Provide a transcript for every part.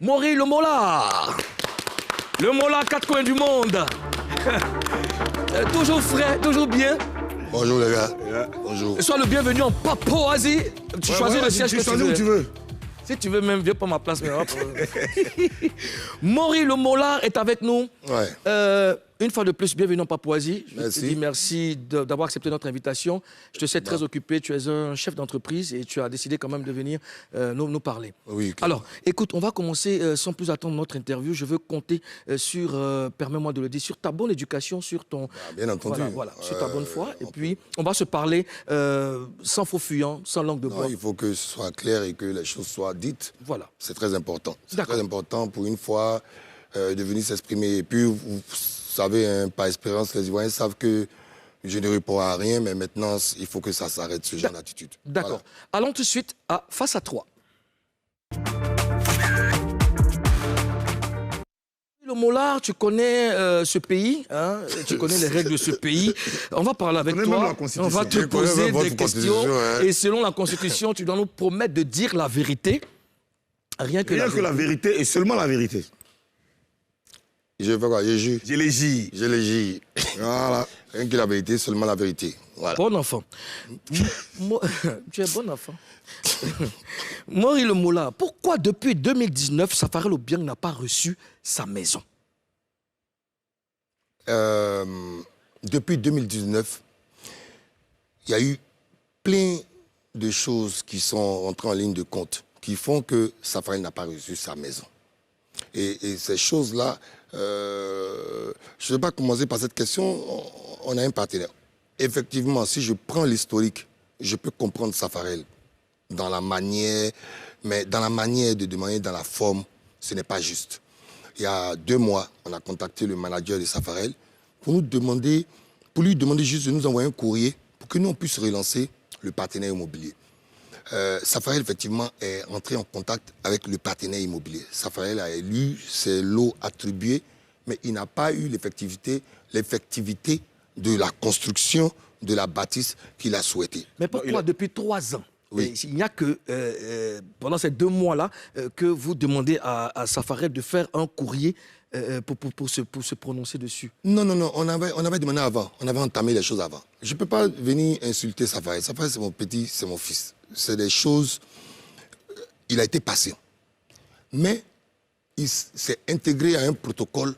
Maury le Molard. Le Molard, 4 coins du monde. Toujours frais, toujours bien. Bonjour les gars. Bonjour. Sois le bienvenu en Papouasie. Tu choisis le siège que tu veux. Si tu veux même, viens pas ma place. Mais Maury le Molard est avec nous. Ouais. Une fois de plus, bienvenue en Papouasie. Je merci. te dis merci d'avoir accepté notre invitation. Je te sais très occupé. Tu es un chef d'entreprise et tu as décidé quand même de venir nous parler. Oui. Okay. Alors, écoute, on va commencer sans plus attendre notre interview. Je veux compter sur, permets-moi de le dire, sur ta bonne éducation, sur ton... Bien entendu. Voilà, sur ta bonne foi. Et puis, on va se parler sans faux fuyant, sans langue de bois. Il faut que ce soit clair et que les choses soient dites. Voilà. C'est très important. C'est très important pour une fois de venir s'exprimer. Et puis, vous savez, hein, par expérience, les Ivoiriens savent que je ne réponds à rien, mais maintenant, il faut que ça s'arrête, ce genre d'attitude. D'accord. Voilà. Allons tout de suite à Face à toi. Le Molard, tu connais ce pays, hein, tu connais les règles de ce pays. On va parler avec toi, on va te poser des questions. Hein. Et selon la Constitution, tu dois nous promettre de dire la vérité. Rien que la vérité et seulement la vérité. Je fais quoi? Je jure. Je les gis. Je les gis. Voilà. Rien que la vérité, seulement la vérité. Voilà. Bon enfant. Tu es bon enfant. Maury le Molard, pourquoi depuis 2019, Safarel Obiang n'a pas reçu sa maison? Depuis 2019, il y a eu plein de choses qui sont entrées en ligne de compte qui font que Safarel n'a pas reçu sa maison. Et ces choses-là, je ne vais pas commencer par cette question, on a un partenaire. Effectivement, si je prends l'historique, je peux comprendre Safarel dans la manière, mais dans la manière de demander, dans la forme, ce n'est pas juste. Il y a 2 mois, on a contacté le manager de Safarel pour lui demander juste de nous envoyer un courrier pour que nous on puisse relancer le partenaire immobilier. Safarel, effectivement, est entré en contact avec le partenaire immobilier. Safarel a élu ses lots attribués, mais il n'a pas eu l'effectivité de la construction de la bâtisse qu'il a souhaité. Mais pourquoi depuis 3 ans? Oui. Il n'y a que pendant ces 2 mois-là que vous demandez à Safarel de faire un courrier pour se prononcer dessus. Non, on avait demandé avant, on avait entamé les choses avant. Je ne peux pas venir insulter Safarel. Safarel, c'est mon petit, c'est mon fils. C'est des choses... Il a été patient. Mais il s'est intégré à un protocole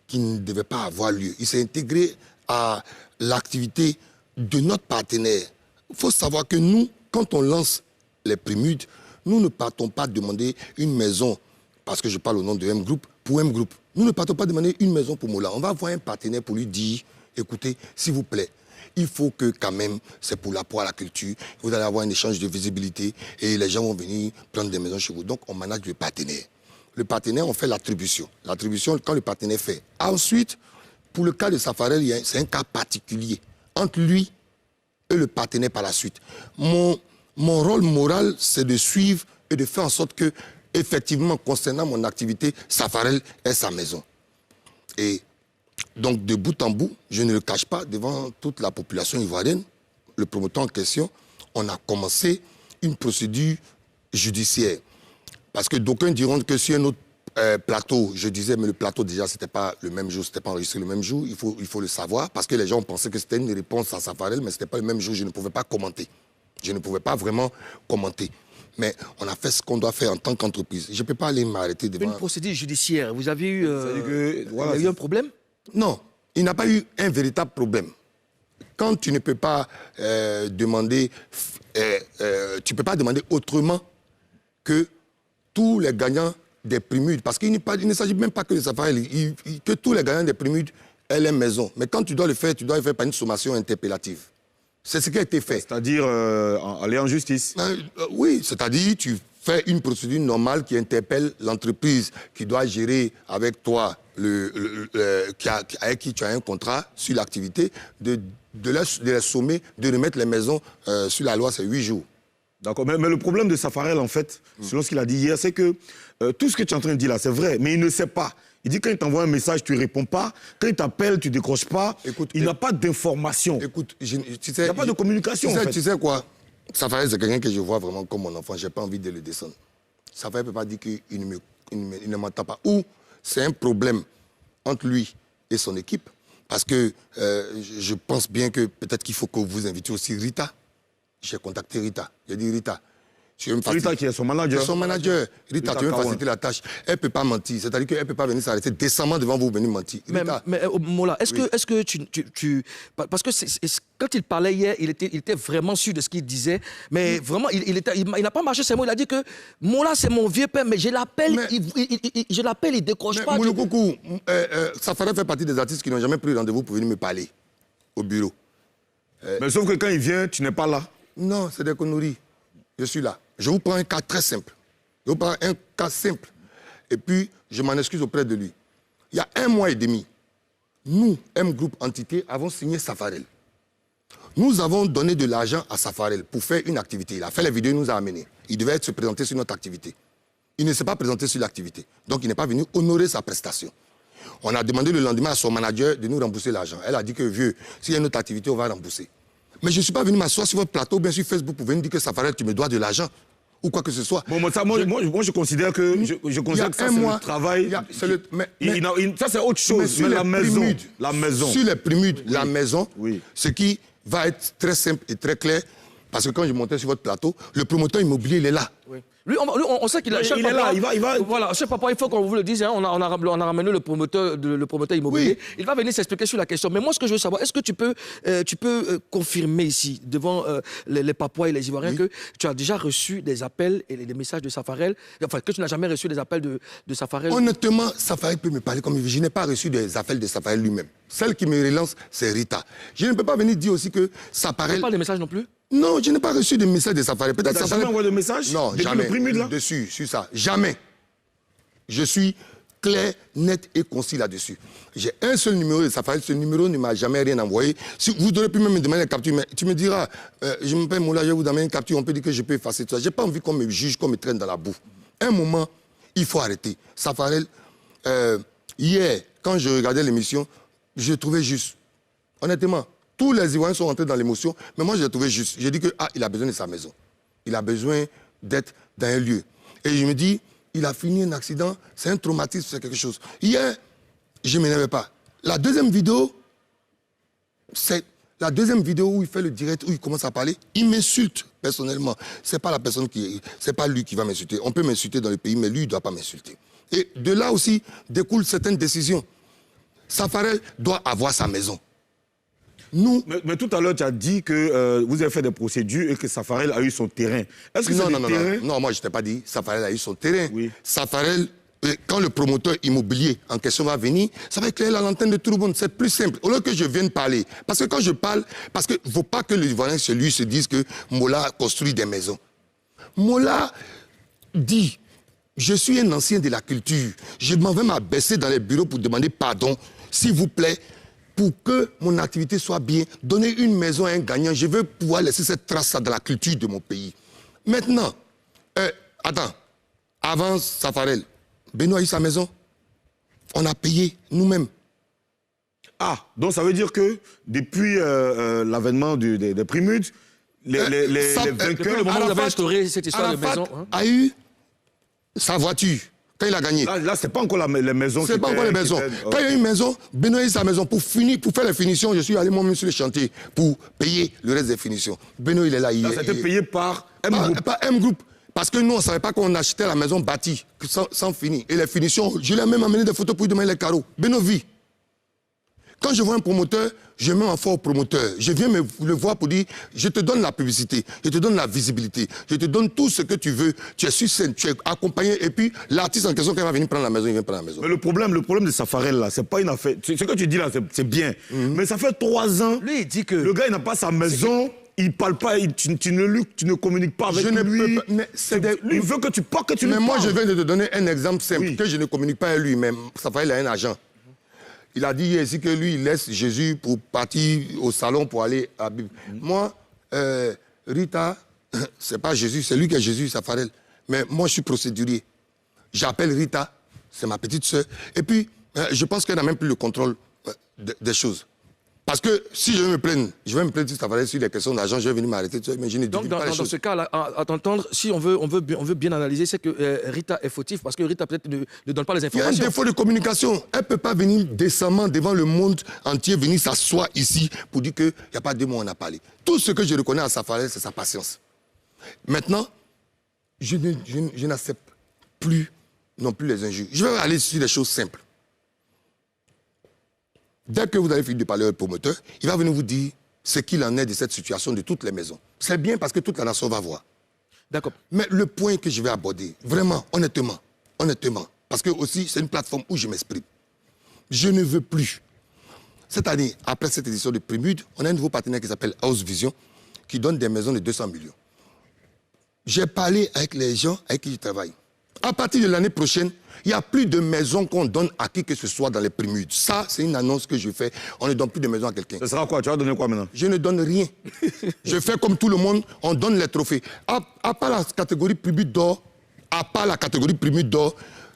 qui ne devait pas avoir lieu. Il s'est intégré à l'activité de notre partenaire. Il faut savoir que nous, quand on lance les prémudes, nous ne partons pas demander une maison, parce que je parle au nom de M Group, pour M Group. Nous ne partons pas demander une maison pour Mola. On va avoir un partenaire pour lui dire, écoutez, s'il vous plaît, il faut que quand même, c'est pour l'apport à la culture, vous allez avoir un échange de visibilité et les gens vont venir prendre des maisons chez vous. Donc, on manage le partenaire. Le partenaire, on fait l'attribution. L'attribution, quand le partenaire fait. Ensuite, pour le cas de Safarel, c'est un cas particulier entre lui et le partenaire par la suite. Mon rôle moral, c'est de suivre et de faire en sorte que, effectivement, concernant mon activité, Safarel ait sa maison. Et donc, de bout en bout, je ne le cache pas, devant toute la population ivoirienne, le promoteur en question, on a commencé une procédure judiciaire. Parce que d'aucuns diront que sur un autre plateau, je disais, mais le plateau déjà, c'était pas le même jour, c'était pas enregistré le même jour, il faut le savoir, parce que les gens pensaient que c'était une réponse à Safarel, mais c'était pas le même jour, je ne pouvais pas commenter. Je ne pouvais pas vraiment commenter. Mais on a fait ce qu'on doit faire en tant qu'entreprise. Je ne peux pas aller m'arrêter devant... Une procédure judiciaire, vous avez eu, il y a eu un problème? Non, il n'a pas eu un véritable problème. Quand tu ne peux pas demander... tu ne peux pas demander autrement que tous les gagnants des prémudes, parce qu'il ne s'agit même pas que de Safarel, que tous les gagnants des prémudes aient les maisons. Mais quand tu dois le faire par une sommation interpellative. C'est ce qui a été fait. C'est-à-dire aller en justice. Oui, c'est-à-dire tu fais une procédure normale qui interpelle l'entreprise qui doit gérer avec toi, avec qui tu as un contrat sur l'activité, de les sommer, de remettre les maisons sur la loi, c'est 8 jours. D'accord, mais le problème de Safarel, en fait, selon ce qu'il a dit hier, c'est que tout ce que tu es en train de dire là, c'est vrai, mais il ne sait pas. Il dit quand il t'envoie un message, tu ne réponds pas. Quand il t'appelle, tu ne décroches pas. Écoute, il n'a pas d'information. Écoute, tu sais, il n'y a pas de communication, en fait. Tu sais quoi? Safarel, c'est quelqu'un que je vois vraiment comme mon enfant. Je n'ai pas envie de le descendre. Safarel ne peut pas dire qu'il ne me il ne m'entend pas. Ou c'est un problème entre lui et son équipe, parce que je pense bien que peut-être qu'il faut que vous invitiez aussi Rita. J'ai contacté Rita. J'ai dit Rita. Rita qui est son manager. C'est son manager. Rita, tu veux me faciliter la tâche. Elle ne peut pas mentir. C'est-à-dire qu'elle ne peut pas venir s'arrêter décemment devant vous, venir mentir. Mais Mola, est-ce que tu... Parce que quand il parlait hier, il était vraiment sûr de ce qu'il disait. Mais vraiment, il n'a pas marché ses mots. Il a dit que Mola, c'est mon vieux père, mais je l'appelle, il décroche pas. Mouloukoukou, Safarel fait partie des artistes qui n'ont jamais pris rendez-vous pour venir me parler au bureau. Mais sauf que quand il vient, tu n'es pas là. Non, c'est des conneries. Je suis là. Je vous prends un cas très simple. Je vous prends un cas simple. Et puis, je m'en excuse auprès de lui. Il y a 1 mois et demi, nous, M Group Entité, avons signé Safarel. Nous avons donné de l'argent à Safarel pour faire une activité. Il a fait les vidéos, il nous a amenés. Il devait se présenter sur notre activité. Il ne s'est pas présenté sur l'activité. Donc, il n'est pas venu honorer sa prestation. On a demandé le lendemain à son manager de nous rembourser l'argent. Elle a dit que, vieux, s'il y a une autre activité, on va rembourser. Mais je ne suis pas venu m'asseoir sur votre plateau, bien sur Facebook, pour venir dire que Safarel, tu me dois de l'argent. Ou quoi que ce soit. Bon, moi, je considère que, je considère que ça, c'est le travail. Ça, c'est autre chose. Mais la maison. Sur les primudes, oui. La maison, oui. Ce qui va être très simple et très clair, parce que quand je montais sur votre plateau, le promoteur immobilier, il est là. Oui. Lui, on sait qu'il a... Il est là, il va... Voilà, chef papa, il faut qu'on vous le dise, hein, on a ramené le promoteur immobilier. Oui. Il va venir s'expliquer sur la question. Mais moi, ce que je veux savoir, est-ce que tu peux confirmer ici, devant les Papouas et les Ivoiriens, que tu as déjà reçu des appels et des messages de Safarel, enfin, que tu n'as jamais reçu des appels de Safarel? Honnêtement, Safarel peut me parler comme il veut. Je n'ai pas reçu des appels de Safarel lui-même. Celle qui me relance, c'est Rita. Je ne peux pas venir dire aussi que Safarel... Tu n'as pas de messages non plus? Non, je n'ai pas reçu de message de Safarel. Peut-être que Safarel... jamais envoyé de message? Non, depuis jamais. Le primide, là? Dessus, sur ça. Jamais. Je suis clair, net et concis là-dessus. J'ai un seul numéro de Safarel. Ce numéro ne m'a jamais rien envoyé. Si vous auriez pu même me demander la capture, mais tu me diras, je m'appelle Moula, je vais vous donner une capture, on peut dire que je peux effacer tout ça. Je n'ai pas envie qu'on me juge, qu'on me traîne dans la boue. Un moment, il faut arrêter. Safarel, hier, quand je regardais l'émission, je trouvais juste. Honnêtement, tous les Ivoiriens sont rentrés dans l'émotion, mais moi, je l'ai trouvé juste. J'ai dit que, il a besoin de sa maison. Il a besoin d'être dans un lieu. Et je me dis, il a fini un accident, c'est un traumatisme, c'est quelque chose. Hier, je ne m'énervais pas. La deuxième vidéo, c'est la deuxième vidéo où il fait le direct, où il commence à parler, il m'insulte personnellement. Ce n'est pas la personne c'est pas lui qui va m'insulter. On peut m'insulter dans le pays, mais lui, il ne doit pas m'insulter. Et de là aussi découlent certaines décisions. Safarel doit avoir sa maison. Nous... Mais tout à l'heure, tu as dit que vous avez fait des procédures et que Safarel a eu son terrain. Est-ce que non, moi, je ne t'ai pas dit. Safarel a eu son terrain. Oui. Safarel, quand le promoteur immobilier en question va venir, ça va éclairer la lanterne de tout le monde. C'est plus simple. Au lieu que je vienne parler. Parce que quand je parle, parce qu'il ne faut pas que les Ivoiriens chez lui se disent que Mola construit des maisons. Mola dit, je suis un ancien de la culture. Je m'en vais m'abaisser dans les bureaux pour demander pardon, s'il vous plaît. Pour que mon activité soit bien, donner une maison à un gagnant, je veux pouvoir laisser cette trace dans la culture de mon pays. Maintenant, attends, avant Safarel, Benoît a eu sa maison, on a payé nous-mêmes. Ah, donc ça veut dire que depuis l'avènement des primudes, les vainqueurs... Le moment où vous avez instauré cette histoire de maison... a eu sa voiture. Quand il a gagné. Là c'est pas encore les maisons. C'est pas encore les maisons. Quand il y a une maison, Benoît a eu sa maison. Pour faire les finitions, je suis allé moi-même sur le chantier pour payer le reste des finitions. Benoît, il est là. C'était payé par M Group. Par M Group. Parce que nous, on ne savait pas qu'on achetait la maison bâtie, sans finir. Et les finitions, je lui ai même amené des photos pour lui demander les carreaux. Benoît vit. Quand je vois un promoteur, je mets en fort au promoteur. Je viens le voir pour dire, je te donne la publicité, je te donne la visibilité, je te donne tout ce que tu veux. Tu es sur scène, tu es accompagné. Et puis, l'artiste en question, quand il va venir prendre la maison, il vient prendre la maison. Mais le problème de Safarel, là, c'est pas une affaire... Ce que tu dis là, c'est bien. Mais ça fait 3 ans, lui, il dit que... le gars, il n'a pas sa maison... Il ne parle pas, tu ne communiques pas avec lui. Il veut que tu parles, que tu lui parles. Mais moi, je viens de te donner un exemple simple, que je ne communique pas avec lui, mais Safarel a un agent. Il a dit ici que lui, il laisse Jésus pour partir au salon pour aller à Bible. Moi, Rita, c'est pas Jésus, c'est lui qui est Jésus, Safarel. Mais moi, je suis procédurier. J'appelle Rita, c'est ma petite sœur. Et puis, je pense qu'elle n'a même plus le contrôle des choses. Parce que si je vais me plaindre sur Safarel sur des questions d'argent, je vais venir m'arrêter. Mais je ne dis pas les choses. Dans ce cas-là, à t'entendre, si on veut bien analyser, c'est que Rita est fautive parce que Rita peut-être ne donne pas les informations. Il y a un défaut de communication. Elle ne peut pas venir décemment devant le monde entier, venir s'asseoir ici pour dire qu'il n'y a pas 2 mois on a parlé. Tout ce que je reconnais à Safarel, c'est sa patience. Maintenant, je n'accepte plus non plus les injures. Je vais aller sur des choses simples. Dès que vous avez fini de parler au promoteur, il va venir vous dire ce qu'il en est de cette situation de toutes les maisons. C'est bien parce que toute la nation va voir. D'accord. Mais le point que je vais aborder, vraiment, honnêtement, parce que aussi c'est une plateforme où je m'exprime. Je ne veux plus. Cette année, après cette édition de Prémude, on a un nouveau partenaire qui s'appelle House Vision, qui donne des maisons de 200 millions. J'ai parlé avec les gens avec qui je travaille. À partir de l'année prochaine, il n'y a plus de maisons qu'on donne à qui que ce soit dans les Prémudes. Ça, c'est une annonce que je fais. On ne donne plus de maisons à quelqu'un. Ce sera quoi? Tu vas donner quoi maintenant? Je ne donne rien. Je fais comme tout le monde, on donne les trophées. À part la catégorie Prémude d'or,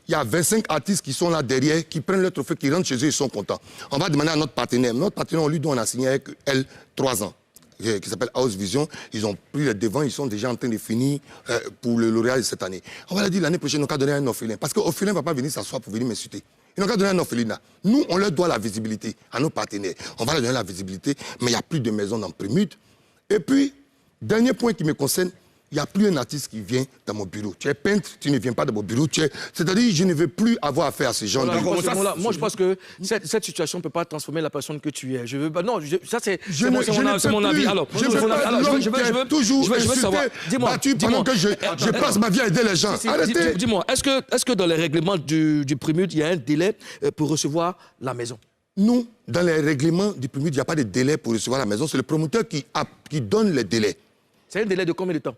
il y a 25 artistes qui sont là derrière, qui prennent le trophée, qui rentrent chez eux, ils sont contents. On va demander à notre partenaire. Notre partenaire, on a signé avec elle 3 ans. Qui s'appelle House Vision, ils ont pris le devant, ils sont déjà en train de finir pour le lauréat de cette année. On va leur dire l'année prochaine, on va donner un orphelin. Parce que l'orphelin ne va pas venir s'asseoir pour venir m'insulter. Ils n'ont qu'à donner un orphelinat. Nous, on leur doit la visibilité à nos partenaires. On va leur donner la visibilité, mais il n'y a plus de maisons dans Prémude. Et puis, dernier point qui me concerne, il n'y a plus un artiste qui vient dans mon bureau. Tu es peintre, tu ne viens pas dans mon bureau. C'est-à-dire, je ne veux plus avoir affaire à ces gens. Voilà, moi, je pense que cette situation ne peut pas transformer la personne que tu es. Je veux pas. Non, ça c'est mon avis. Alors, je veux savoir. Dis-moi, pendant que je passe ma vie à aider les gens. Arrêtez. Dis-moi, est-ce que dans les règlements du Prémude, il y a un délai pour recevoir la maison? Non, dans les règlements du Prémude, il n'y a pas de délai pour recevoir la maison. C'est le promoteur qui donne les délais. C'est un délai de combien de temps?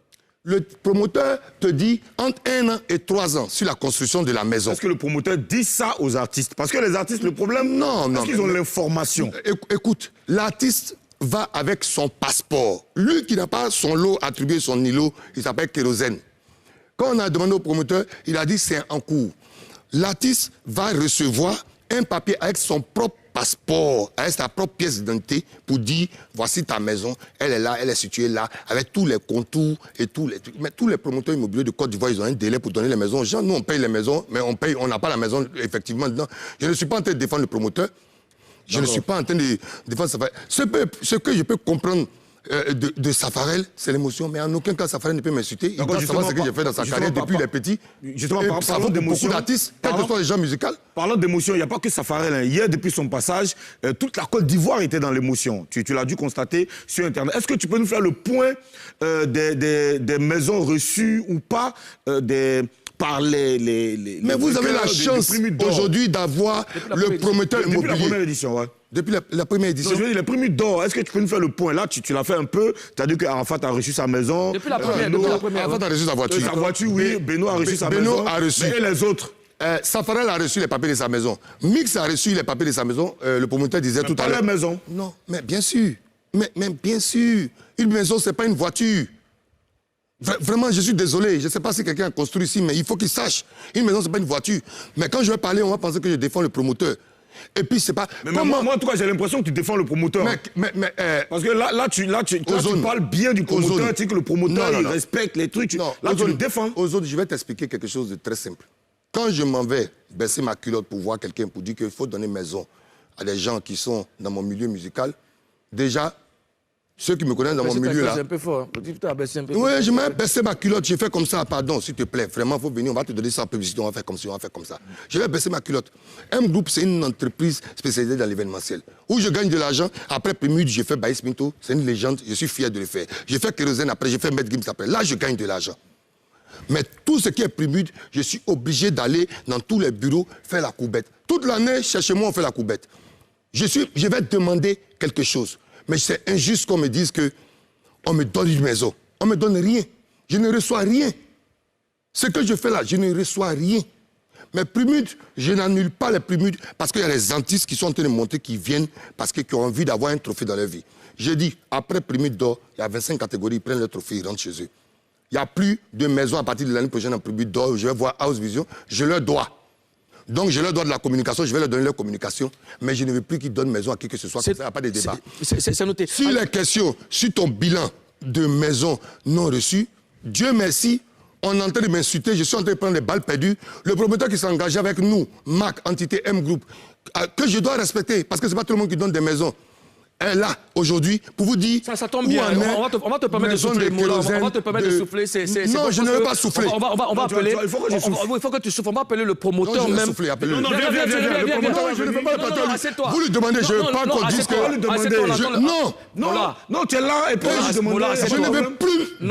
Le promoteur te dit entre 1 an et 3 ans sur la construction de la maison. Est-ce que le promoteur dit ça aux artistes? Parce que les artistes, le problème, non. Est-ce qu'ils ont l'information? Écoute, l'artiste va avec son passeport. Lui qui n'a pas son lot attribué, son îlot, il s'appelle Kérosène. Quand on a demandé au promoteur, il a dit c'est en cours. L'artiste va recevoir un papier avec son propre passeport, avec sa propre pièce d'identité pour dire voici ta maison, elle est là, elle est située là, avec tous les contours et tous les trucs. Mais tous les promoteurs immobiliers de Côte d'Ivoire, ils ont un délai pour donner les maisons aux gens. Nous, on paye les maisons, mais on n'a pas la maison effectivement dedans. Je ne suis pas en train de défendre le promoteur. Je ne suis pas en train de défendre Safarel. Ce que je peux comprendre de Safarel, c'est l'émotion, mais en aucun cas Safarel ne peut m'insulter. Il doit savoir ce que j'ai fait dans sa carrière depuis les petits. Justement, parlons d'émotion. Beaucoup d'artistes, quels que soient les gens musicaux. Parlant d'émotion, il n'y a pas que Safarel. Hein. Hier, depuis son passage, toute la Côte d'Ivoire était dans l'émotion. Tu l'as dû constater sur Internet. Est-ce que tu peux nous faire le point des maisons reçues ou pas par les mais vous avez la chance aujourd'hui d'avoir le promoteur immobilier. Depuis la première édition, ouais. Depuis la première édition. Non, je veux dire, les Prémudes d'or, est-ce que tu peux nous faire le point? Là, tu l'as fait un peu. Tu as dit qu'Arafat a reçu sa maison. Depuis la première. Arafat a reçu sa voiture. Sa voiture, oui. Beno a reçu sa maison. Beno a reçu. Mais et les autres? Safarel a reçu les papiers de sa maison. Mix a reçu les papiers de sa maison. Le promoteur disait tout à l'heure. Pas la maison. Non, mais bien sûr. Mais bien sûr. Une maison, ce n'est pas une voiture. Vraiment, je suis désolé. Je ne sais pas si quelqu'un a construit ici, mais il faut qu'il sache. Une maison, ce n'est pas une voiture. Mais quand je vais parler, on va penser que je défends le promoteur. Et puis, c'est pas... Mais moi, en tout cas, j'ai l'impression que tu défends le promoteur. Parce que là, tu parles bien du promoteur. Tu dis que le promoteur, il respecte les trucs. Là, tu le défends. Aux autres, je vais t'expliquer quelque chose de très simple. Quand je m'en vais baisser ma culotte pour voir quelqu'un, pour dire qu'il faut donner maison à des gens qui sont dans mon milieu musical, déjà... Ceux qui me connaissent dans mon milieu là. C'est un peu fort. Oui, je m'ai baissé ma culotte, j'ai fait comme ça, pardon, s'il te plaît. Vraiment, il faut venir, on va te donner ça en publicité, on va faire comme ça, on va faire comme ça. Je vais baisser ma culotte. M-Group, c'est une entreprise spécialisée dans l'événementiel. Où je gagne de l'argent. Après Prémude, j'ai fait Baïs Minto, c'est une légende, je suis fier de le faire. J'ai fait Kérosène après, j'ai fait Maître Gims après. Là, je gagne de l'argent. Mais tout ce qui est Prémude, je suis obligé d'aller dans tous les bureaux faire la coubette. Toute l'année, chez moi, on fait la coubette. Je vais demander quelque chose. Mais c'est injuste qu'on me dise qu'on me donne une maison. On ne me donne rien. Je ne reçois rien. Ce que je fais là, je ne reçois rien. Mais Prémude, je n'annule pas les Prémudes parce qu'il y a les artistes qui sont en train de monter, qui viennent parce qu'ils ont envie d'avoir un trophée dans leur vie. J'ai dit, après Prémude d'or, il y a 25 catégories, ils prennent le trophée, ils rentrent chez eux. Il n'y a plus de maison à partir de l'année prochaine en Prémude d'or. Je vais voir House Vision, je leur dois. Donc je leur dois de la communication, je vais leur donner leur communication, mais je ne veux plus qu'ils donnent maison à qui que ce soit, comme ça, il n'y a pas de débat. C'est noté. Si les questions sur ton bilan de maison non reçues, Dieu merci, on est en train de m'insulter, je suis en train de prendre des balles perdues. Le promoteur qui s'est engagé avec nous, MAC, entité M Group, que je dois respecter, parce que ce n'est pas tout le monde qui donne des maisons, est là, aujourd'hui, pour vous dire... Ça tombe bien, on va te permettre de souffler, on va te permettre de souffler. Non, je ne veux pas souffler. On va appeler... Il faut que tu souffles, on va appeler le promoteur même. Non, viens, je ne veux pas le patron. Vous lui demandez, je ne veux pas qu'on dise que... Non, tu es là et puis je demande. Je ne veux plus...